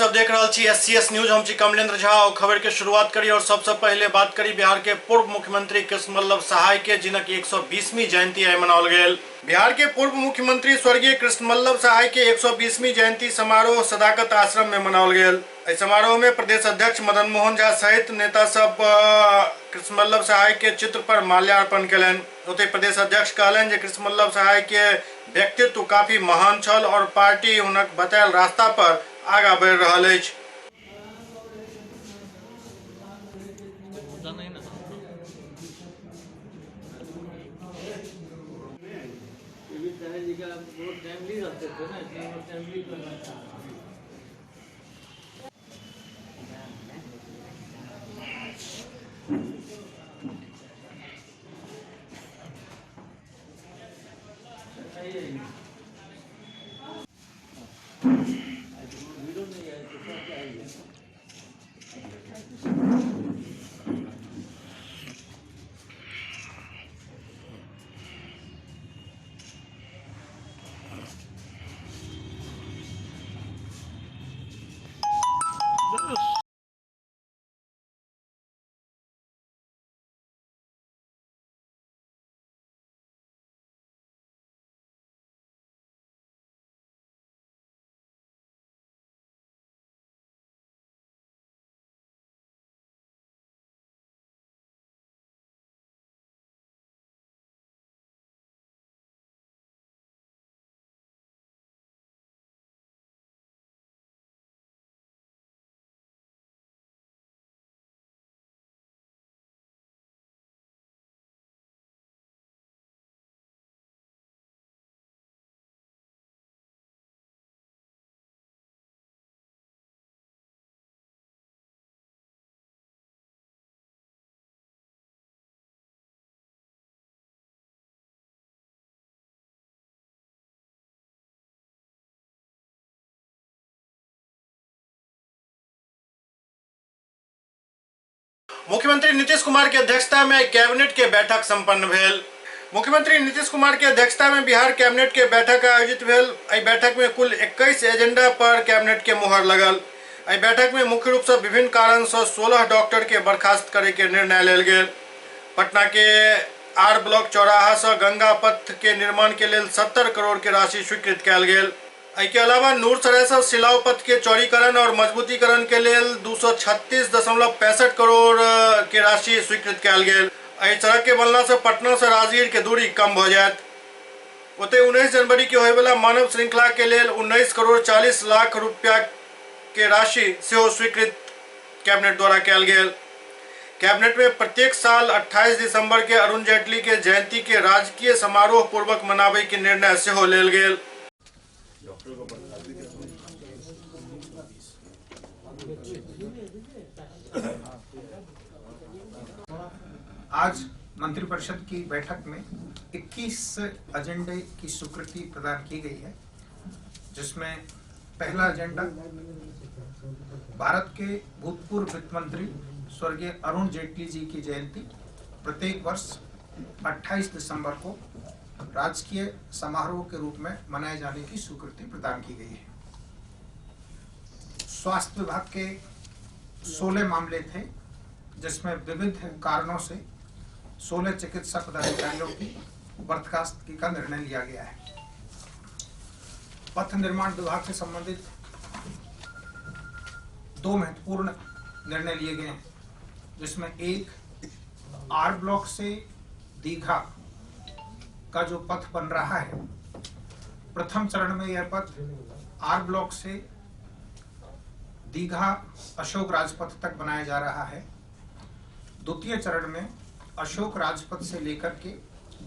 सब देख रहा छी SCS न्यूज। हम छी कमलेंद्र झा और खबर के शुरुआत करी और सबसे पहले बात करी बिहार के पूर्व मुख्यमंत्री कृष्णवल्लभ सहाय के, जिनक 120वीं जयंती आइ मनाओल गेल। बिहार के पूर्व मुख्यमंत्री स्वर्गीय कृष्णवल्लभ सहाय के 120वीं जयंती समारोह सदाकत आश्रम में मनाओल गेल। इस समारोह में प्रदेश अध्यक्ष मदन मोहन झा सहित नेता सब कृष्णवल्लभ सहाय के चित्र पर माल्यार्पण कयलनि। ओतहि प्रदेश अध्यक्ष कहलनि जे कृष्णवल्लभ सहाय के व्यक्तित्व काफी महान छल और पार्टी हुनक बतायल रास्ता पर आगा बढ़ि रहल अछि। मुख्यमंत्री नीतीश कुमार की अध्यक्षता में कैबिनेट के बैठक संपन्न भेल। मुख्यमंत्री नीतीश कुमार की अध्यक्षता में बिहार कैबिनेट के बैठक आयोजित भेल। एहि बैठक में कुल 21 एजेंडा पर कैबिनेट के मोहर लगल। एहि बैठक में मुख्य रूप से विभिन्न कारण से 16 डॉक्टर के बर्खास्त करे के निर्णय लेल गेल। पटना के आर ब्लॉक चौराहा से गंगा पथ के निर्माण के लिए 70 करोड़ के राशि स्वीकृत कयल गेल। के अलावा नूरसराय से सिलाव पथ के चौड़ीकरण और मजबूतीकरण के लिए 236.65 करोड़ के राशि स्वीकृत कयल गेल। सड़क के बनला से पटना से राजगीर के दूरी कम हो जायत। ओते 19 जनवरी के होय वाला मानव श्रृंखला के लिए 19 करोड़ 40 लाख रुपया के राशि से स्वीकृत कैबिनेट द्वारा कयल गेल। कैबिनेट में प्रत्येक साल 28 दिसंबर के अरुण जेटली के जयंती के राजकीय समारोह पूर्वक मनावे के निर्णय से लेल गेल। आज मंत्रिपरिषद की बैठक में 21 एजेंडे की स्वीकृति प्रदान की गई है, जिसमें पहला एजेंडा भारत के भूतपूर्व वित्त मंत्री स्वर्गीय अरुण जेटली जी की जयंती प्रत्येक वर्ष 28 दिसंबर को राजकीय समारोह के रूप में मनाए जाने की स्वीकृति प्रदान की गई है। स्वास्थ्य विभाग के 16 मामले थे, जिसमें विविध कारणों से 16 चिकित्सा पदाधिकारियों की बर्खास्तगी का निर्णय लिया गया है। पथ निर्माण विभाग से संबंधित 2 महत्वपूर्ण निर्णय लिए गए हैं, जिसमें एक आर ब्लॉक से दीघा का जो पथ बन रहा है, प्रथम चरण में यह पथ आर ब्लॉक से दीघा अशोक राजपथ तक बनाया जा रहा है। द्वितीय चरण में अशोक राजपथ से लेकर के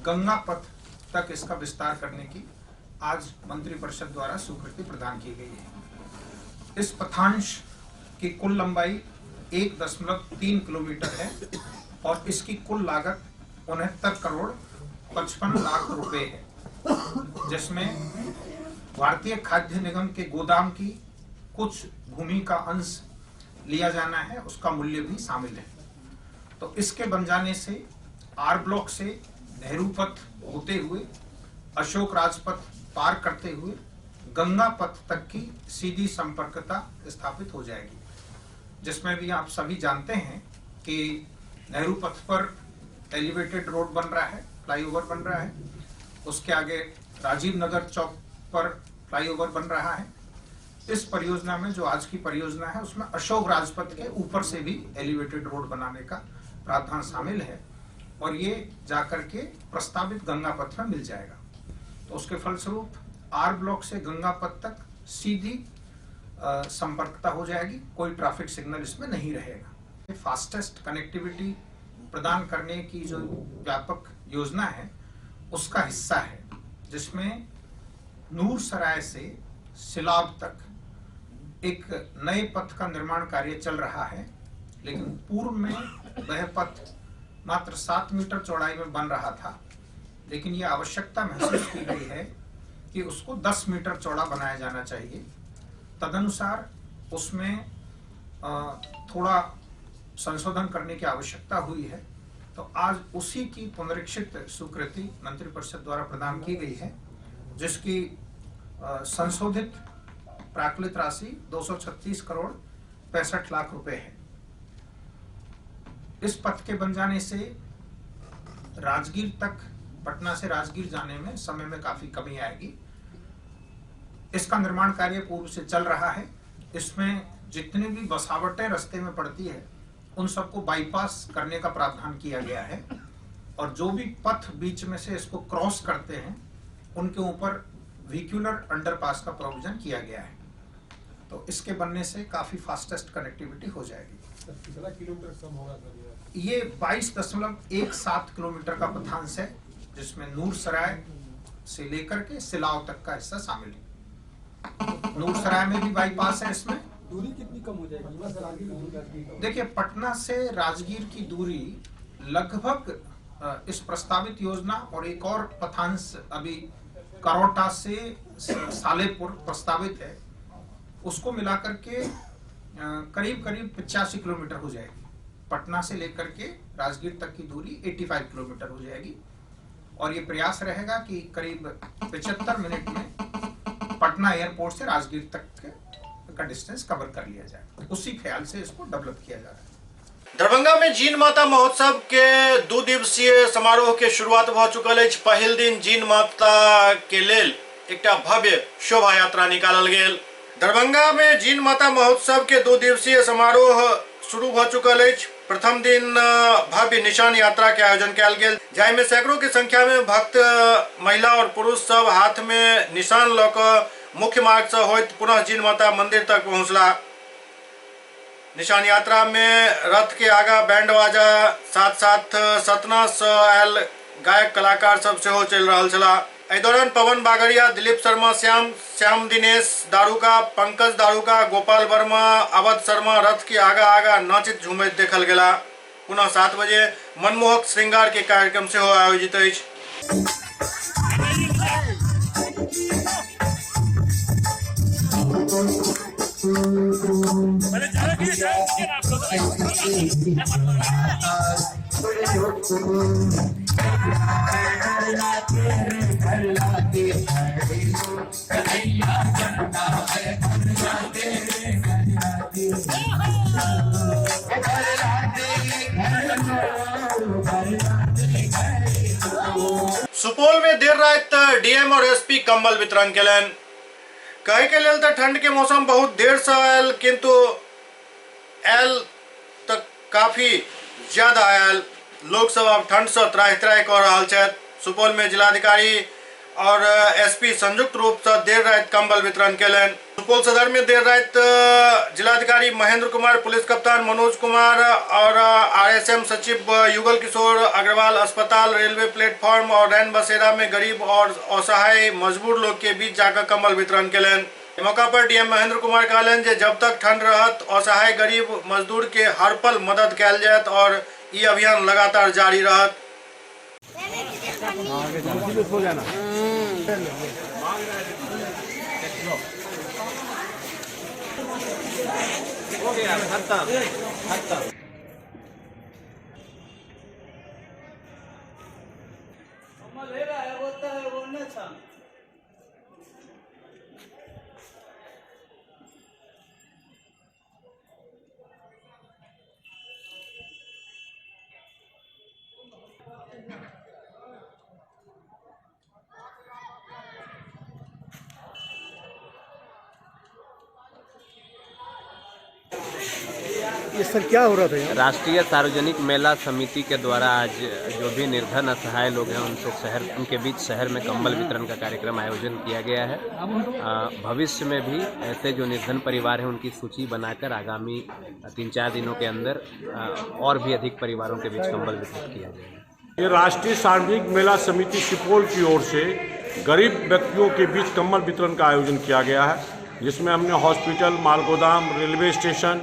गंगा पथ तक इसका विस्तार करने की आज मंत्रिपरिषद द्वारा स्वीकृति प्रदान की गई है। इस पथांश की कुल लंबाई 1.3 किलोमीटर है और इसकी कुल लागत 69 करोड़ 55 लाख रुपए है, जिसमें भारतीय खाद्य निगम के गोदाम की कुछ भूमि का अंश लिया जाना है, उसका मूल्य भी शामिल है। तो इसके बन जाने से आर ब्लॉक से नेहरू पथ होते हुए अशोक राजपथ पार करते हुए गंगा पथ तक की सीधी संपर्कता स्थापित हो जाएगी, जिसमें भी आप सभी जानते हैं कि नेहरू पथ पर एलिवेटेड रोड बन रहा है, फ्लाईओवर बन रहा है। उसके आगे राजीव नगर चौक पर फ्लाईओवर बन रहा है। इस परियोजना में, जो आज की परियोजना है, उसमें अशोक राजपथ के ऊपर से भी एलिवेटेड रोड बनाने का प्रावधान शामिल है और ये जाकर के प्रस्तावित गंगा पथ में मिल जाएगा। तो उसके फलस्वरूप आर ब्लॉक से गंगा पथ तक सीधी संपर्कता हो जाएगी, कोई ट्रैफिक सिग्नल इसमें नहीं रहेगा। फास्टेस्ट कनेक्टिविटी प्रदान करने की जो व्यापक योजना है उसका हिस्सा है, जिसमें नूरसराय से सिलाब तक एक नए पथ का निर्माण कार्य चल रहा है, लेकिन पूर्व में वह पथ मात्र 7 मीटर चौड़ाई में बन रहा था, लेकिन यह आवश्यकता महसूस की गई है कि उसको 10 मीटर चौड़ा बनाया जाना चाहिए। तदनुसार उसमें थोड़ा संशोधन करने की आवश्यकता हुई है। तो आज उसी की पुनरीक्षित स्वीकृति मंत्रिपरिषद द्वारा प्रदान की गई है, जिसकी संशोधित प्राक्कलित राशि 236 करोड़ 65 लाख रुपए है। इस पथ के बन जाने से राजगीर तक, पटना से राजगीर जाने में समय में काफी कमी आएगी। इसका निर्माण कार्य पूर्व से चल रहा है। इसमें जितनी भी बसावटें रास्ते में पड़ती है उन सबको बाईपास करने का प्रावधान किया गया है और जो भी पथ बीच में से इसको क्रॉस करते हैं उनके ऊपर व्हीक्यूलर अंडरपास का प्रोविजन किया गया है। तो इसके बनने से काफी फास्टेस्ट कनेक्टिविटी हो जाएगी। कितना किलोमीटर कम होगा सर? ये 22.17 किलोमीटर का पथांश है, जिसमें नूरसराय से लेकर के सिलाव तक का हिस्सा शामिल है। नूरसराय में भी बाईपास है। इसमें दूरी कितनी कम हो जाएगी? देखिए, पटना से राजगीर की दूरी लगभग इस प्रस्तावित योजना और एक और पथांश अभी करोटा से सालेपुर प्रस्तावित है, उसको मिलाकर के करीब 85 किलोमीटर हो जाएगी। पटना से लेकर के राजगीर तक की दूरी 85 किलोमीटर हो जाएगी और ये प्रयास रहेगा कि करीब 75 मिनट में पटना एयरपोर्ट से राजगीर तक का डिस्टेंस कवर कर लिया जाए। उसी ख्याल से इसको डेवलप किया जा रहा है। दरभंगा में जीन माता महोत्सव के 2 दिवसीय समारोह के शुरुआत भ चुकल अछि। पहिल दिन जीन माता के लेल एकटा भव्य शोभा यात्रा निकालल गेल। दरभंगा में जीन माता महोत्सव के 2 दिवसीय समारोह शुरू भ चुकल अछि। प्रथम दिन भव्य निशान यात्रा के आयोजन कयल गेल, जाहि में सैकड़ों की संख्या में भक्त महिला और पुरुष सब हाथ में निशान लऽ कऽ मुख्य मार्ग से होइत पुनः जीन माता मंदिर तक पहुंचला। निशान यात्रा में रथ के आगा बैंड बाजा साथ साथ सतना से आयल गायक कलाकार सब सेहो चलि रहल छलाह। एहि दौरान पवन बागड़िया, दिलीप शर्मा, श्याम दिनेश दारुका, पंकज दारुका, गोपाल वर्मा, अवध शर्मा रथ के आगा नाचित झूमैत देखल गेला। पुनः 7 बजे मनमोहक श्रृंगार के कार्यक्रम सेहो आयोजित अछि। सुपौल में देर रात डीएम और एसपी कंबल वितरण केलनि। कहे के लेल तो ठंड के मौसम बहुत देर से आयल, किंतु आयल तो काफी ज्यादा आयल। लोग सब अब ठंड से त्राहि त्राहि कऽ रहल छथि। सुपौल में जिलाधिकारी और एसपी संयुक्त रूप से देर रात कंबल वितरण केलनि। सुपौल सदर में देर रात जिलाधिकारी महेंद्र कुमार, पुलिस कप्तान मनोज कुमार और आरएसएम सचिव युगल किशोर अग्रवाल अस्पताल, रेलवे प्लेटफॉर्म और रैन बसेरा में गरीब और असहाय मजबूर लोग के बीच जाकर कंबल वितरण केलनि। मौका पर डीएम महेंद्र कुमार कहलनि जे जब तक ठंड रहत असहाय गरीब मजदूर के हर पल मदद कयल जायत और ये अभियान लगातार जारी रहत। ये सर क्या हो रहा था यहाँ? राष्ट्रीय सार्वजनिक मेला समिति के द्वारा आज जो भी निर्धन असहाय लोग हैं उनके बीच शहर में कंबल वितरण का कार्यक्रम आयोजन किया गया है। भविष्य में भी ऐसे जो निर्धन परिवार हैं उनकी सूची बनाकर आगामी 3-4 दिनों के अंदर और भी अधिक परिवारों के बीच कंबल वितरित किया जाएगा। ये राष्ट्रीय सार्वजनिक मेला समिति सुपौल की ओर से गरीब व्यक्तियों के बीच कंबल वितरण का आयोजन किया गया है, जिसमें हमने हॉस्पिटल, माल गोदाम, रेलवे स्टेशन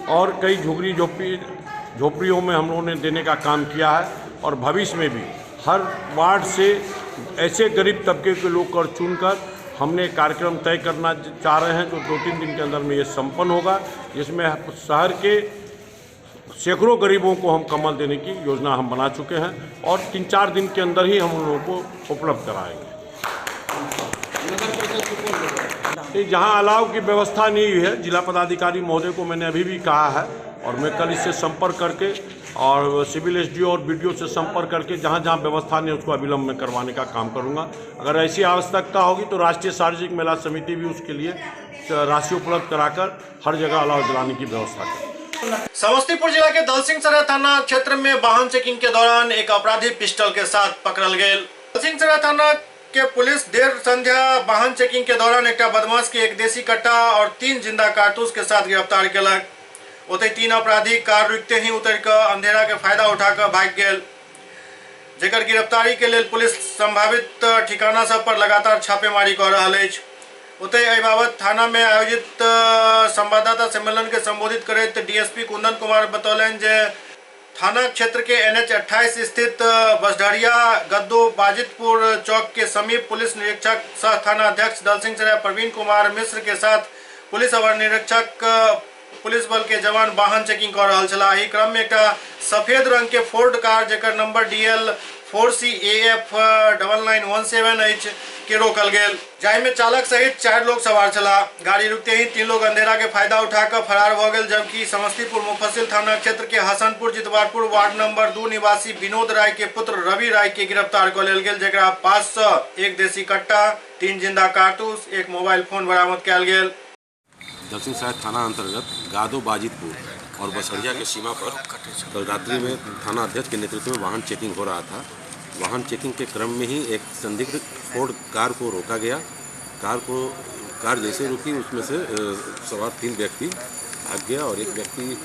और कई झोपड़ियों में हम लोगों ने देने का काम किया है। और भविष्य में भी हर वार्ड से ऐसे गरीब तबके के लोग को चुनकर हमने कार्यक्रम तय करना चाह रहे हैं, जो 2-3 दिन के अंदर में ये संपन्न होगा, जिसमें शहर के सैकड़ों गरीबों को हम कंबल देने की योजना हम बना चुके हैं और 3-4 दिन के अंदर ही हम उन लोगों को उपलब्ध कराएंगे। जहां अलाव की व्यवस्था नहीं हुई है, जिला पदाधिकारी महोदय को मैंने अभी भी कहा है और मैं कल इससे संपर्क करके और सिविल एसडीओ और बीडीओ से संपर्क करके जहां जहां व्यवस्था नहीं उसको अविलंब में करवाने का काम करूंगा। अगर ऐसी आवश्यकता होगी तो राष्ट्रीय सार्वजनिक मेला समिति भी उसके लिए राशि उपलब्ध कराकर हर जगह अलाव जलाने की व्यवस्था करेगी। समस्तीपुर जिला के दलसिंहसराय थाना क्षेत्र में वाहन चेकिंग के दौरान एक अपराधी पिस्टल के साथ पकड़ल गए। दलसिंहसराय थाना के पुलिस देर संध्या वाहन चेकिंग के दौरान एक बदमाश के 1 देसी कट्टा और 3 जिंदा कारतूस के साथ गिरफ्तार केलक। ओतहि 3 अपराधी कार रुकते ही उतर कर अंधेरा के फायदा उठाकर भाग गेल, जेकर गिरफ्तारी के लिए पुलिस संभावित ठिकाना सब पर लगातार छापेमारी कर रहा है। ओतहि एहि बाबत थाना में आयोजित संवाददाता सम्मेलन के संबोधित करते डीएसपी कुंदन कुमार बतौलन जे थाना क्षेत्र के NH 28 स्थित बसढरिया गद्दो बाजितपुर चौक के समीप पुलिस निरीक्षक सह थाना अध्यक्ष दलसिंहसराय प्रवीण कुमार मिश्र के साथ पुलिस अवर निरीक्षक पुलिस बल के जवान वाहन चेकिंग कर रहा छला। एहि क्रम में एक सफेद रंग के फोर्ड कार जेकर नंबर DL 4CAF 9917H के रोकल गेल, जाहि में चालक सहित 4 लोग सवार छला। गाड़ी रुकते ही 3 लोग अंधेरा के फायदा उठाकर फरार हो गए, जबकि समस्तीपुर मुफस्सिल थाना क्षेत्र के हसनपुर जितवारपुर वार्ड नंबर 2 निवासी विनोद राय के पुत्र रवि राय के गिरफ्तार कर लेल गेल, जेकरा पास से 1 देसी कट्टा, 3 जिंदा कारतूस, 1 मोबाइल फोन बरामद कयल गेल। दलसिंहसराय थाना अंतर्गत गादो बाजितपुर और बसड़िया के सीमा पर कल रात्रि में थाना अध्यक्ष के नेतृत्व में वाहन चेकिंग हो रहा था। वाहन चेकिंग के क्रम में ही एक संदिग्ध फोर्ड कार को रोका गया। कार जैसे रुकी उसमें से सवार 3 व्यक्ति भाग गया और एक व्यक्ति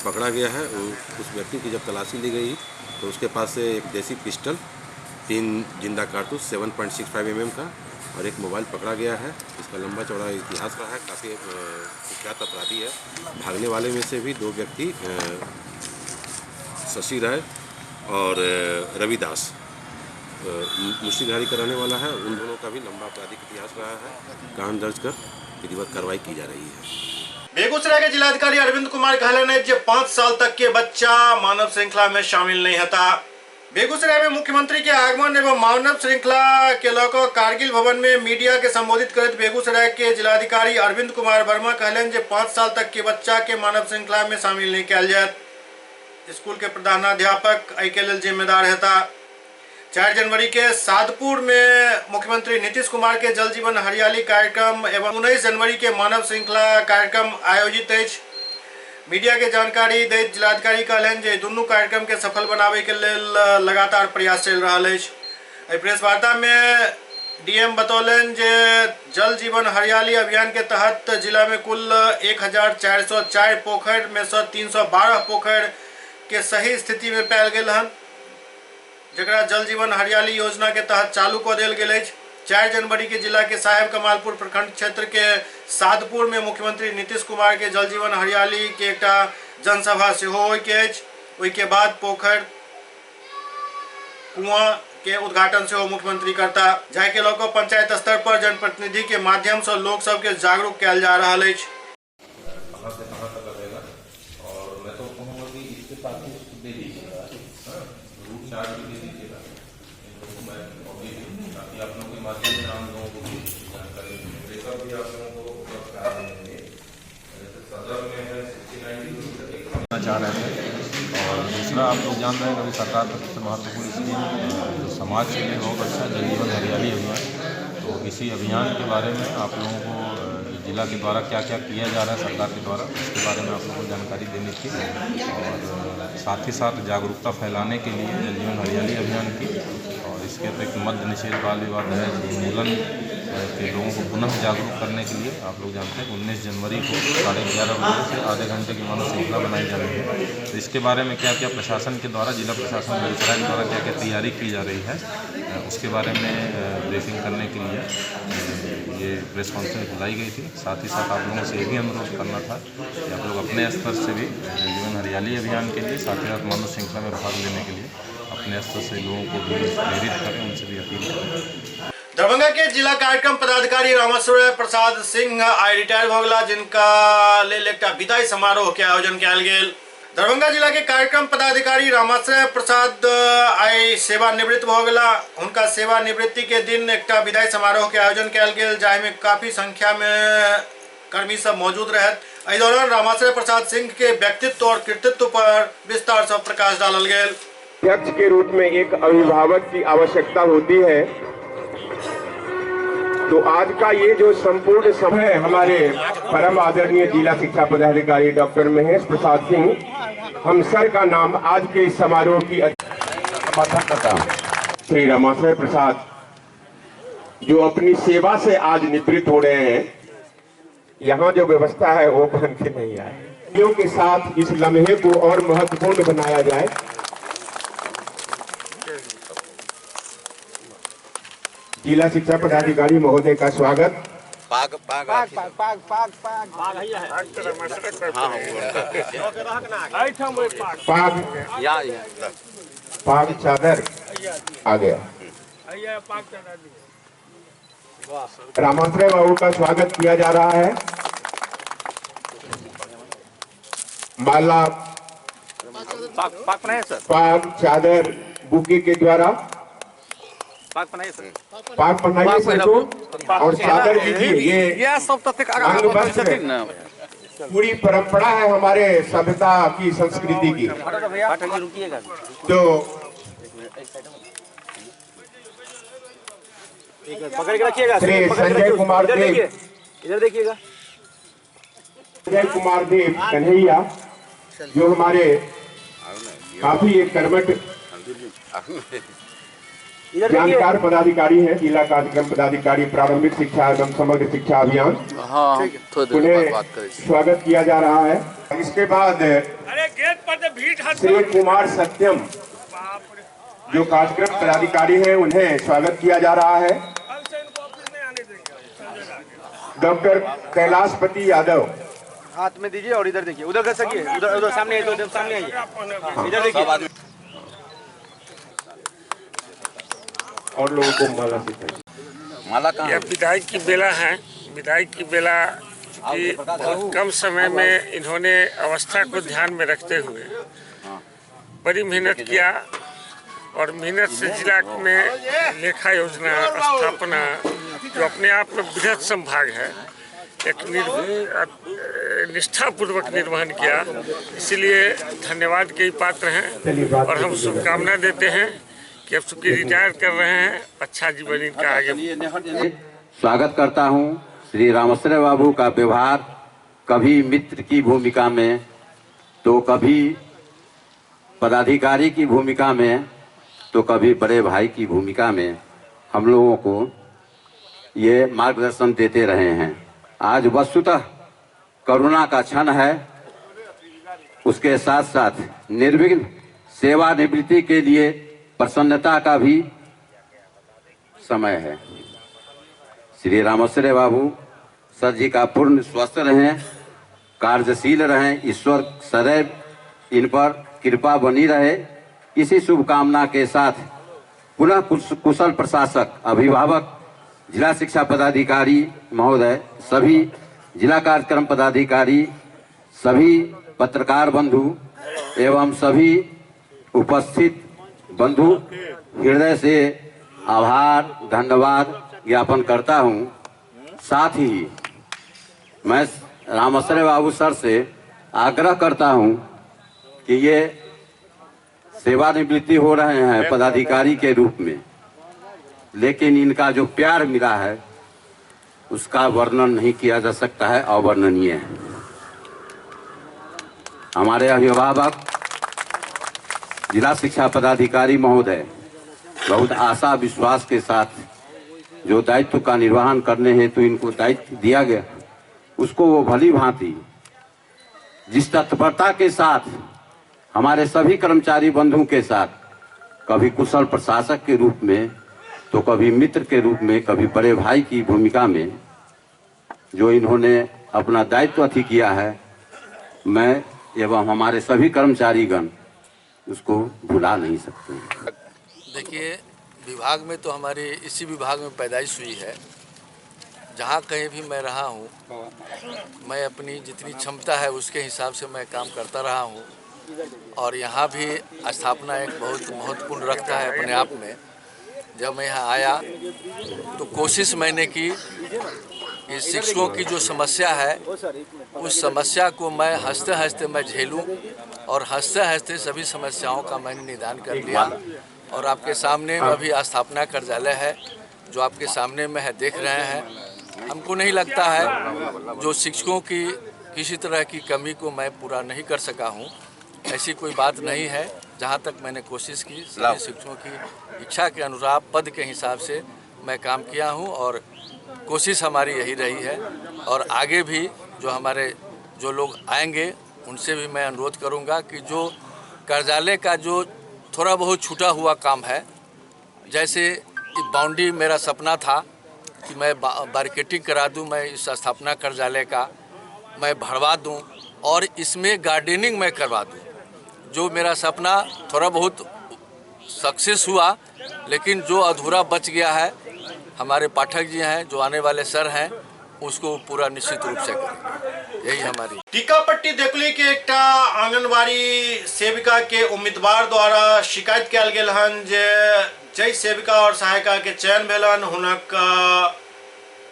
पकड़ा गया है। उस व्यक्ति की जब तलाशी ली गई तो उसके पास से 1 देसी पिस्टल, 3 जिंदा कारतूस 7.65 mm का और 1 मोबाइल पकड़ा गया है। इसका लंबा चौड़ा इतिहास रहा है, काफ़ी कुख्यात अपराधी है। भागने वाले में से भी 2 व्यक्ति शशि राय और रविदास मुश्तिधारी कराने वाला है। उन दोनों का भी लंबा आपराधिक इतिहास रहा है। कांड दर्ज कर विधिवत कार्रवाई की जा रही है। बेगूसराय के जिलाधिकारी अरविंद कुमार कहलन है 5 साल तक के बच्चा मानव श्रृंखला में शामिल नहीं होता। बेगूसराय में मुख्यमंत्री के आगमन एवं मानव श्रृंखला के लेकर कारगिल भवन में मीडिया के संबोधित करते बेगूसराय के जिलाधिकारी अरविंद कुमार वर्मा कहलन 5 साल तक के बच्चा के मानव श्रृंखला में शामिल नहीं किया जाए। स्कूल के प्रधानाध्यापक एहि के लिए जिम्मेदार हेता। 4 जनवरी के सादपुर में मुख्यमंत्री नीतीश कुमार के जल जीवन हरियाली कार्यक्रम एवं 19 जनवरी के मानव श्रृंखला कार्यक्रम आयोजित है। मीडिया के जानकारी दैत जिलाधिकारी कहलन जे दुनू कार्यक्रम के सफल बनावे के लेल लगातार प्रयास चल रहा है। प्रेस वार्ता में डीएम बतौलन जे जल जीवन हरियाली अभियान के तहत जिला में कुल 1404 पोखर में से 312 पोखर के सही स्थिति में पायल गेल हन, जकरा जल जीवन हरियाली योजना के तहत चालू कर देल गेल है। 4 जनवरी के जिला के साहेब कमालपुर प्रखंड क्षेत्र के सादपुर में मुख्यमंत्री नीतीश कुमार के जल जीवन हरियाली के एक जनसभा से हो के बाद पोखर कुआं के उद्घाटन से मुख्यमंत्री करता, जाहि के लोग पंचायत स्तर पर जनप्रतिनिधि के माध्यम से लोग सबके जागरूक किया जा रहा है। चाह रहे थे और दूसरा आप लोग जान रहे हैं कि सरकार का सबसे महत्वपूर्ण स्कीम जो समाज के लिए बहुत अच्छा जल जीवन हरियाली अभियान, तो इसी अभियान के बारे में आप लोगों को जिला के द्वारा क्या क्या किया जा रहा है सरकार के द्वारा, इसके बारे में आप लोगों को जानकारी देनी थी और साथ ही साथ जागरूकता फैलाने के लिए जल जीवन हरियाली अभियान की, और इसके अतिरिक्त मद्य निषेध बाल विवाह दहेज उन्मूलन के लोगों को पुनः जागरूक करने के लिए आप लोग जानते हैं 19 जनवरी को 11:30 बजे से आधे घंटे की मानव श्रृंखला बनाई जा रही है। तो इसके बारे में क्या क्या प्रशासन के द्वारा, जिला प्रशासन बेगूसराय के द्वारा क्या क्या तैयारी की जा रही है, उसके बारे में ब्रीफिंग करने के लिए ये प्रेस कॉन्फ्रेंस बुलाई गई थी। साथ ही साथ आप लोगों से ये भी अनुरोध करना था कि आप लोग अपने स्तर से भी जल जीवन हरियाली अभियान के लिए, साथ ही साथ मानव श्रृंखला में भाग लेने के लिए अपने स्तर से लोगों को भी प्रेरित करें, उनसे भी अपील करें। दरभंगा के जिला कार्यक्रम पदाधिकारी रामेश्वर प्रसाद सिंह आई रिटायर भ गेला, जिनका लेल एकटा विदाई समारोह के आयोजन कयल गेल। दरभंगा जिला के कार्यक्रम पदाधिकारी रामेश्वर प्रसाद आई सेवानिवृत्त भ गेला। उनका सेवानिवृत्ति के दिन एकटा विदाई समारोह के आयोजन कयल गेल, जाहि में काफी संख्या में कर्मी सब मौजूद रहत। एहि दौरान रामेश्वर प्रसाद सिंह के व्यक्तित्व और कृतित्व पर विस्तार से प्रकाश डालल गेल। अध्यक्ष के रूप में एक अभिभावक की आवश्यकता होती है, तो आज का ये जो संपूर्ण समय हमारे परम आदरणीय जिला शिक्षा पदाधिकारी डॉक्टर महेश प्रसाद सिंह हम सर का नाम आज के इस समारोह की समर्थन करता हूँ। श्री रामेश्वर प्रसाद जो अपनी सेवा से आज निवृत्त हो रहे हैं, यहाँ जो व्यवस्था है वो बन के नहीं आए। के साथ इस लम्हे को और महत्वपूर्ण बनाया जाए। जिला शिक्षा पदाधिकारी महोदय का स्वागत। पाग चादर आ गया। रामेश्वर बाबू का स्वागत किया जा रहा है। माला, पाग, चादर, बुके के द्वारा पाक पहनाइए सबको और चादर दीजिए। ये सब पूरी परंपरा है हमारे सभ्यता की, संस्कृति की। तो श्री संजय कुमार देव, इधर देखिएगा, संजय कुमार देव कन्हैया जो हमारे काफी एक कर्मठ जानकार पदाधिकारी हैं, जिला कार्यक्रम पदाधिकारी प्रारंभिक शिक्षा एवं समग्र शिक्षा अभियान, उन्हें स्वागत किया जा रहा है। इसके बाद श्री कुमार सत्यम जो कार्यक्रम पदाधिकारी हैं, उन्हें स्वागत किया जा रहा है। डॉक्टर कैलाशपति यादव हाथ में दीजिए और इधर देखिए, उधर कर सकिए, उधर सामने आइए, तो सामने आइए, इधर देखिए और लोगों को माला सिखाइए। माला कहाँ? यह विदाई की बेला है। विदाई की बेला कि बहुत कम समय में इन्होंने अवस्था को ध्यान में रखते हुए बड़ी मेहनत किया और मेहनत से जिला में लेखा योजना स्थापना जो अपने आप में बृहद संभाग है, एक निष्ठापूर्वक निर्वहन किया। इसलिए धन्यवाद के पात्र हैं और हम शुभकामना देते हैं कि अब चूंकि रिटायर कर रहे हैं, अच्छा जीवन इनका आगे। स्वागत करता हूं। श्री रामेश्वर बाबू का व्यवहार कभी मित्र की भूमिका में, तो कभी पदाधिकारी की भूमिका में, तो कभी बड़े भाई की भूमिका में हम लोगों को ये मार्गदर्शन देते रहे हैं। आज वस्तुतः करुणा का क्षण है, उसके साथ साथ निर्विघ्न सेवानिवृत्ति के लिए प्रसन्नता का भी समय है। श्री रामेश्वर बाबू सर जी का पूर्ण स्वस्थ रहें, कार्यशील रहें, ईश्वर सदैव इन पर कृपा बनी रहे। इसी शुभकामना के साथ पुनः कुशल प्रशासक, अभिभावक, जिला शिक्षा पदाधिकारी महोदय, सभी जिला कार्यक्रम पदाधिकारी, सभी पत्रकार बंधु एवं सभी उपस्थित बंधु हृदय से आभार धन्यवाद ज्ञापन करता हूं। साथ ही मैं रामेश्वर बाबू सर से आग्रह करता हूं कि ये सेवानिवृत्ति हो रहे हैं पदाधिकारी के रूप में, लेकिन इनका जो प्यार मिला है उसका वर्णन नहीं किया जा सकता है, अवर्णनीय है। हमारे अभिभावक जिला शिक्षा पदाधिकारी महोदय बहुत आशा विश्वास के साथ जो दायित्व का निर्वहन करने हेतु इनको दायित्व दिया गया, उसको वो भली भांति जिस तत्परता के साथ हमारे सभी कर्मचारी बंधुओं के साथ, कभी कुशल प्रशासक के रूप में तो कभी मित्र के रूप में, कभी बड़े भाई की भूमिका में जो इन्होंने अपना दायित्व अति किया है, मैं एवं हमारे सभी कर्मचारीगण उसको भुला नहीं सकते। देखिए, विभाग में तो हमारे इसी विभाग में पैदाइश हुई है। जहाँ कहीं भी मैं रहा हूँ, मैं अपनी जितनी क्षमता है उसके हिसाब से मैं काम करता रहा हूँ और यहाँ भी स्थापना एक बहुत महत्वपूर्ण रखता है अपने आप में। जब मैं यहाँ आया तो कोशिश मैंने की कि शिक्षकों की जो समस्या है उस समस्या को मैं हंसते हंसते मैं झेलूं और हंसते हंसते सभी समस्याओं का मैंने निदान कर लिया। और आपके सामने अभी स्थापना कार्यालय है जो आपके सामने में है, देख रहे हैं। हमको नहीं लगता है जो शिक्षकों की किसी तरह की कमी को मैं पूरा नहीं कर सका हूँ, ऐसी कोई बात नहीं है। जहाँ तक मैंने कोशिश की, सभी शिक्षकों की इच्छा के अनुसार पद के हिसाब से मैं काम किया हूँ और कोशिश हमारी यही रही है। और आगे भी जो लोग आएंगे उनसे भी मैं अनुरोध करूँगा कि जो कार्यालय का जो थोड़ा बहुत छूटा हुआ काम है, जैसे बाउंड्री मेरा सपना था कि मैं मार्केटिंग करा दूं, मैं इस स्थापना कार्यालय का मैं भरवा दूं और इसमें गार्डनिंग मैं करवा दूं। जो मेरा सपना थोड़ा बहुत सक्सेस हुआ, लेकिन जो अधूरा बच गया है, हमारे पाठक जी हैं, जो आने वाले सर हैं, उसको पूरा निश्चित रूप से करेंगे। यही हमारी। टीकापट्टी देकुली के एक आंगनबाड़ी सेविका के उम्मीदवार द्वारा शिकायत किया गेल हन जे जय सेविका और सहायिका के चयन भेलन, हुनक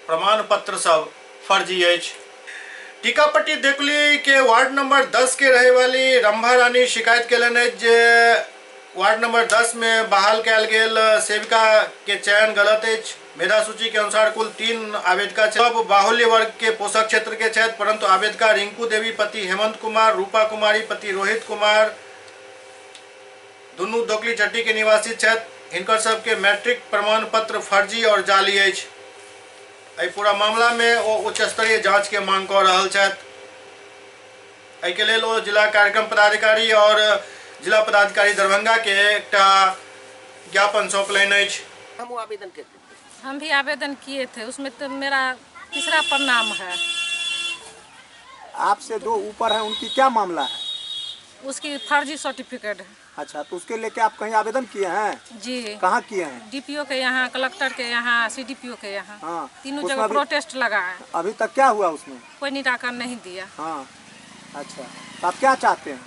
प्रमाण पत्र सब फर्जी अछि। टीकापट्टी देकुली के वार्ड नंबर 10 के रहे वाली रंभा रानी शिकायत केलन जे वार्ड नंबर 10 में बहाल कैल गेल सेविका के चयन गलत अछि। मेधा सूची के अनुसार कुल 3 आवेदका सब बाहुल्य वर्ग के पोषक क्षेत्र के छथि, परंतु आवेदका रिंकू देवी पति हेमंत कुमार, रूपा कुमारी पति रोहित कुमार दुनू दोकली चट्टी के निवासी छथि। हिनकर सबके मैट्रिक प्रमाण पत्र फर्जी और जाली अछि। एहि पूरा मामला में ओ उच्च स्तरीय जांच के मांग कर रहल छथि। एहि के लेल ओ जिला कार्यक्रम पदाधिकारी और जिला पदाधिकारी दरभंगा के एक ज्ञापन सौंपलनि अछि। हम भी आवेदन किए थे, उसमें तो मेरा तीसरा परिणाम है। आपसे 2 ऊपर है, उनकी क्या मामला है? उसकी फर्जी सर्टिफिकेट है। अच्छा, तो उसके लेके आप कहीं आवेदन किए हैं? जी। कहाँ किए हैं? डीपीओ के यहाँ, कलेक्टर के यहाँ, सीडीपीओ के यहाँ। हाँ, तीनों जगह प्रोटेस्ट लगा है। अभी तक क्या हुआ उसमें? कोई निराकरण नहीं दिया। हाँ, अच्छा, तो आप क्या चाहते हैं?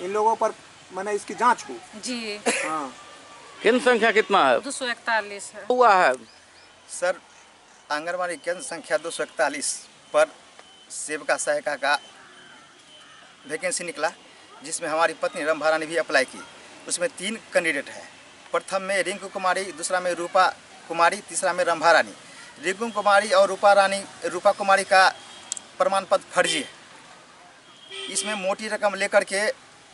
इन लोगों पर मैंने इसकी जांच हो। जी। हाँ। केंद्र संख्या कितना है? 241 है। हुआ है सर, आंगनबाड़ी केंद्र संख्या 241 पर सेविका सहायिका का वैकेंसी निकला, जिसमें हमारी पत्नी रंभा रानी भी अप्लाई की। उसमें 3 कैंडिडेट है। प्रथम में रिंकू कुमारी, दूसरा में रूपा कुमारी, तीसरा में रंभा रानी। रिंकू कुमारी और रूपा कुमारी का प्रमाण पत्र फर्जी है। इसमें मोटी रकम लेकर के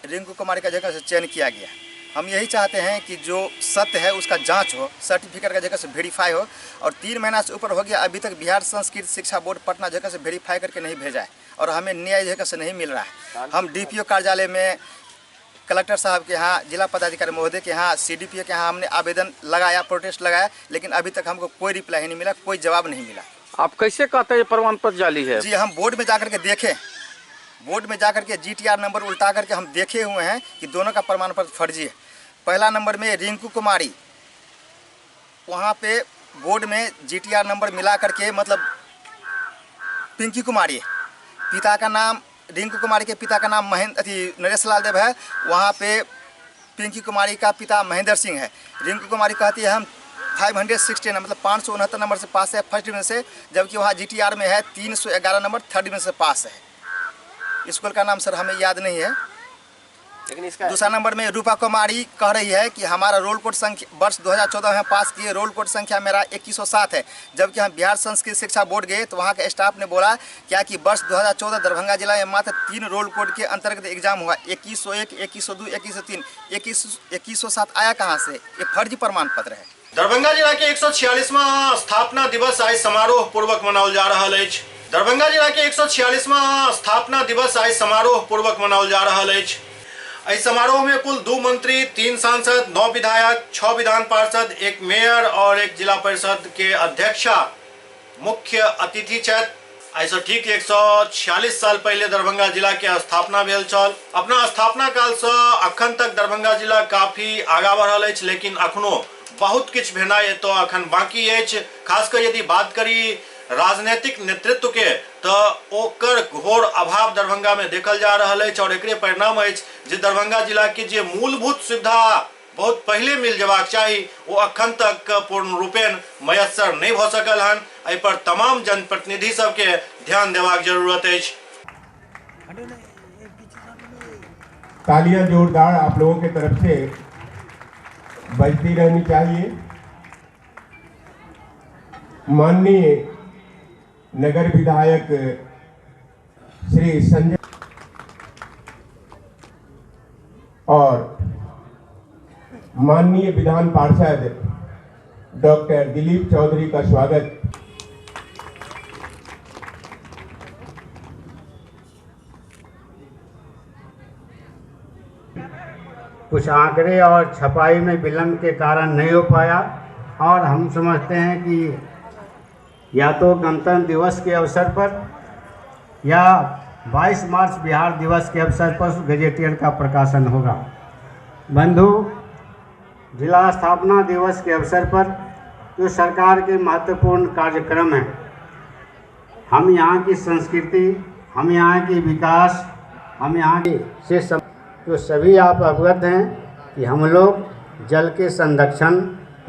रिंकू कुमारी का जगह से चयन किया गया। हम यही चाहते हैं कि जो सत्य है उसका जांच हो, सर्टिफिकेट का जगह से वेरीफाई हो। और 3 महीना से ऊपर हो गया, अभी तक बिहार संस्कृत शिक्षा बोर्ड पटना जगह से वेरीफाई करके नहीं भेजा है और हमें न्याय जगह से नहीं मिल रहा है। हम डीपीओ कार्यालय में, कलेक्टर साहब के यहाँ, जिला पदाधिकारी महोदय के यहाँ, सीडीपीओ के यहाँ हमने आवेदन लगाया, प्रोटेस्ट लगाया, लेकिन अभी तक हमको कोई रिप्लाई नहीं मिला, कोई जवाब नहीं मिला। आप कैसे कहते हैं प्रमाण पत्र जाली है? जी, हम बोर्ड में जाकर के देखें, बोर्ड में जाकर के जीटीआर नंबर उल्टा करके हम देखे हुए हैं कि दोनों का प्रमाण पत्र फर्जी है। पहला नंबर में रिंकू कुमारी, वहाँ पे बोर्ड में जीटीआर नंबर मिला करके मतलब पिंकी कुमारी, पिता का नाम रिंकू कुमारी के पिता का नाम नरेश लाल देव है। वहाँ पे पिंकी कुमारी का पिता महेंद्र सिंह है। रिंकू कुमारी कहती है हम 516 मतलब 569 नंबर से पास है फर्स्ट डिवीजन से, जबकि वहाँ जीटीआर में है 311 नंबर थर्ड डिवीजन से पास है। स्कूल का नाम सर हमें याद नहीं है। लेकिन इसका दूसरा नंबर में रूपा कुमारी कह रही है कि हमारा रोल कोड संख्या वर्ष 2014 में पास किए रोल कोड संख्या मेरा 2107 है, जबकि हम बिहार संस्कृत शिक्षा बोर्ड गए तो वहाँ के स्टाफ ने बोला क्या कि वर्ष 2014 दरभंगा जिला में मात्र 3 रोल कोड के अंतर्गत एग्जाम हुआ, 2101, 2102, 2103, 2107 आया कहाँ से? ये फर्जी प्रमाण पत्र है। दरभंगा जिला के 146वां स्थापना दिवस आज समारोह पूर्वक मनाओल जा रहा है। दरभंगा जिला के 146वां स्थापना दिवस आज समारोह पूर्वक मनाओल जा रहा है। इस समारोह में कुल 2 मंत्री, 3 सांसद, 9 विधायक, 6 विधान पार्षद, 1 मेयर और 1 जिला परिषद के अध्यक्षा मुख्य अतिथि छथि। ऐसा ठीक 146 साल पहले दरभंगा जिला के स्थापना भेल छल। अपना स्थापना काल से अखन तक दरभंगा जिला काफी आगा बढ़ल अछि, लेकिन अखनो बहुत किछ भेनाइ तो अखन बाकी अछि। खासकर यदि बात करी राजनीतिक नेतृत्व के तो ओकर घोर अभाव दरभंगा में देखल जा रहा है और एकरे परिणाम है जे दरभंगा जिला के जे मूलभूत सुविधा बहुत पहले मिल जबाक चाहिए वो अखन तक पूर्ण रूपेण मयस्सर नहीं भ सकल हन। एहि पर तमाम जनप्रतिनिधि सबके ध्यान देबाक जरूरत है। तालियां जोरदार आप लोगों की तरफ से बजती रहनी चाहिए। माननीय नगर विधायक श्री संजय और माननीय विधान पार्षद डॉक्टर दिलीप चौधरी का स्वागत। कुछ आंकड़े और छपाई में विलंब के कारण नहीं हो पाया और हम समझते हैं कि या तो गणतंत्र दिवस के अवसर पर या 22 मार्च बिहार दिवस के अवसर पर गजेटियर का प्रकाशन होगा। बंधु, जिला स्थापना दिवस के अवसर पर जो सरकार के महत्वपूर्ण कार्यक्रम हैं, हम यहाँ की संस्कृति, हम यहाँ की विकास, हम यहाँ की से तो सभी आप अवगत हैं कि हम लोग जल के संरक्षण,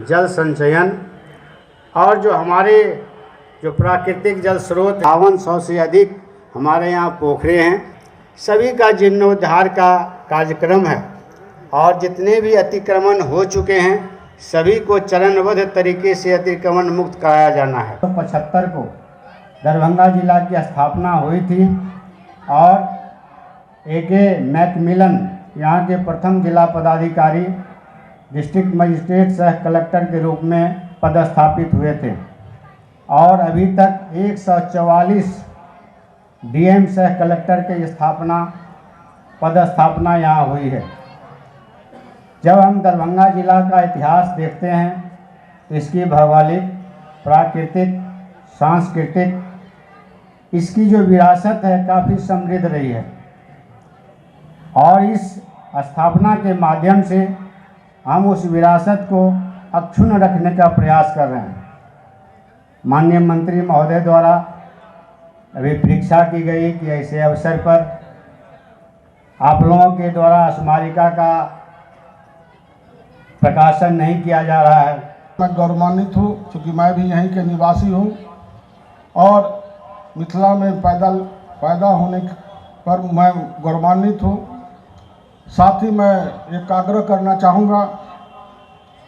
जल संचयन और जो हमारे जो प्राकृतिक जल स्रोत 5200 से अधिक हमारे यहाँ पोखरे हैं, सभी का जीर्णोद्धार का कार्यक्रम है और जितने भी अतिक्रमण हो चुके हैं सभी को चरणबद्ध तरीके से अतिक्रमण मुक्त कराया जाना है। 1975 को दरभंगा जिला की स्थापना हुई थी और A.K. मैकमिलन यहाँ के प्रथम जिला पदाधिकारी डिस्ट्रिक्ट मजिस्ट्रेट सह कलेक्टर के रूप में पदस्थापित हुए थे और अभी तक 144 डीएम सह कलेक्टर के पदस्थापना यहाँ हुई है। जब हम दरभंगा जिला का इतिहास देखते हैं तो इसकी भौगोलिक, प्राकृतिक, सांस्कृतिक इसकी जो विरासत है काफ़ी समृद्ध रही है और इस स्थापना के माध्यम से हम उस विरासत को अक्षुण्ण रखने का प्रयास कर रहे हैं। माननीय मंत्री महोदय द्वारा अभी परीक्षा की गई कि ऐसे अवसर पर आप लोगों के द्वारा स्मारिका का प्रकाशन नहीं किया जा रहा है। मैं गौरवान्वित हूँ क्योंकि मैं भी यहीं के निवासी हूँ और मिथिला में पैदा होने पर मैं गौरवान्वित हूँ। साथ ही मैं एक आग्रह करना चाहूँगा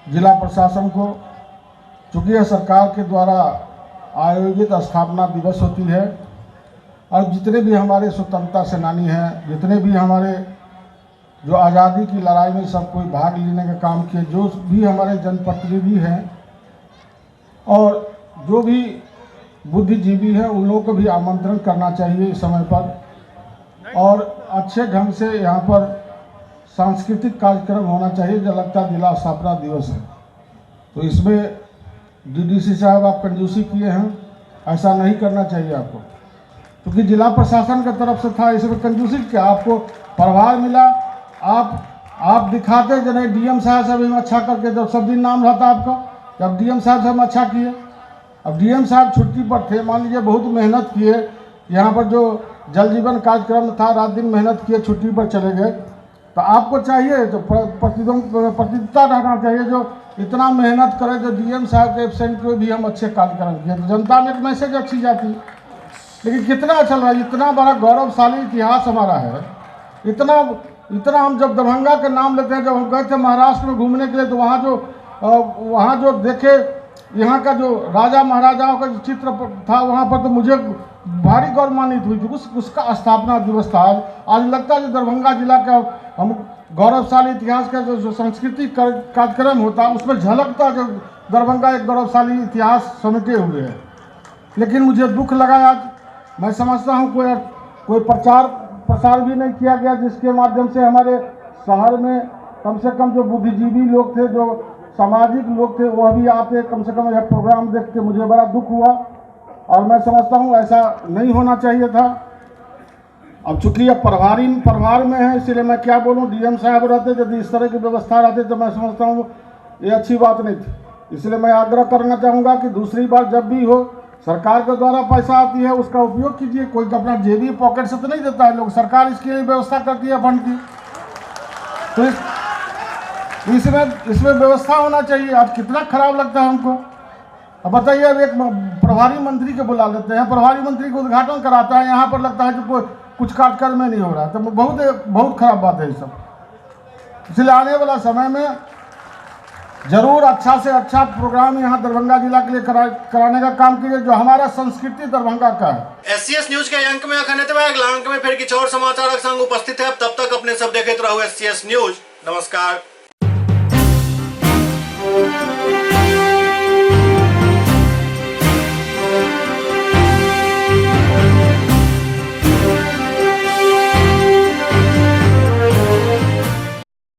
जिला प्रशासन को, चूँकि यह सरकार के द्वारा आयोजित स्थापना दिवस होती है और जितने भी हमारे स्वतंत्रता सेनानी हैं, जितने भी हमारे जो आज़ादी की लड़ाई में सब कोई भाग लेने का काम किए, जो भी हमारे जनप्रतिनिधि हैं और जो भी बुद्धिजीवी हैं उन लोगों को भी आमंत्रण करना चाहिए इस समय पर और अच्छे ढंग से यहाँ पर सांस्कृतिक कार्यक्रम होना चाहिए। जो लगता है जिला स्थापना दिवस है तो इसमें डीडीसी साहब आप कंजूसी किए हैं, ऐसा नहीं करना चाहिए आपको, क्योंकि जिला प्रशासन की तरफ से था। इसमें कंजूसी क्या, आपको प्रभार मिला, आप दिखाते जो नहीं डीएम साहब से भी अच्छा करके, जब सब दिन नाम रहता आपका, जब डीएम साहब से हम अच्छा किए। अब डीएम साहब छुट्टी पर थे, मान लीजिए बहुत मेहनत किए, यहाँ पर जो जल जीवन कार्यक्रम था रात दिन मेहनत किए, छुट्टी पर चले गए, तो आपको चाहिए तो प्रतिनिधित्व रहना चाहिए जो इतना मेहनत करे। जो डीएम साहब के एब्सेंट को भी हम अच्छे कार्यक्रम किए तो जनता में एक मैसेज अच्छी जाती। लेकिन कितना चल रहा है, इतना बड़ा गौरवशाली इतिहास हमारा है, इतना इतना हम जब दरभंगा का नाम लेते हैं, जब हम गए थे महाराष्ट्र में घूमने के लिए, तो वहाँ जो देखे यहाँ का जो राजा महाराजाओं का जो चित्र था वहाँ पर, तो मुझे भारी गौरवान्वित हुई थी। उसका स्थापना दिवस था। आज लगता है जो दरभंगा जिला का हम गौरवशाली इतिहास का जो सांस्कृतिक कार्यक्रम होता है उसमें झलकता जो दरभंगा एक गौरवशाली इतिहास समेटे हुए है। लेकिन मुझे दुख लगा आज, मैं समझता हूँ कोई प्रचार प्रसार भी नहीं किया गया जिसके माध्यम से हमारे शहर में कम से कम जो बुद्धिजीवी लोग थे, जो सामाजिक लोग थे, वह भी आते, कम से कम यह प्रोग्राम देख के मुझे बड़ा दुख हुआ और मैं समझता हूँ ऐसा नहीं होना चाहिए था। अब चूंकि अब प्रभार में है, इसलिए मैं क्या बोलूँ, डीएम साहब रहते, यदि इस तरह की व्यवस्था रहती तो मैं समझता हूँ ये अच्छी बात नहीं थी। इसलिए मैं आग्रह करना चाहूँगा कि दूसरी बार जब भी हो, सरकार के द्वारा पैसा आती है उसका उपयोग कीजिए। कोई अपना जेबी पॉकेट से तो नहीं देता है लोग, सरकार इसके लिए व्यवस्था करती है फंड की, तो इसमें व्यवस्था होना चाहिए। आज कितना खराब लगता है हमको। अब बताइए, अब एक प्रभारी मंत्री के बुला लेते हैं, प्रभारी मंत्री को उद्घाटन कराता है, यहाँ पर लगता है कि कोई कुछ कार्यक्रम में नहीं हो रहा है, तो बहुत खराब बात है ये सब। इसलिए आने वाला समय में जरूर अच्छा से अच्छा प्रोग्राम यहाँ दरभंगा जिला के लिए कराने का काम कीजिए, जो हमारा संस्कृति दरभंगा का है। SCS न्यूज के अंक में अखने अगला अंक में फिर किछ और समाचार संग उपस्थित है। तब तक अपने सब देखते रहो SCS न्यूज। नमस्कार।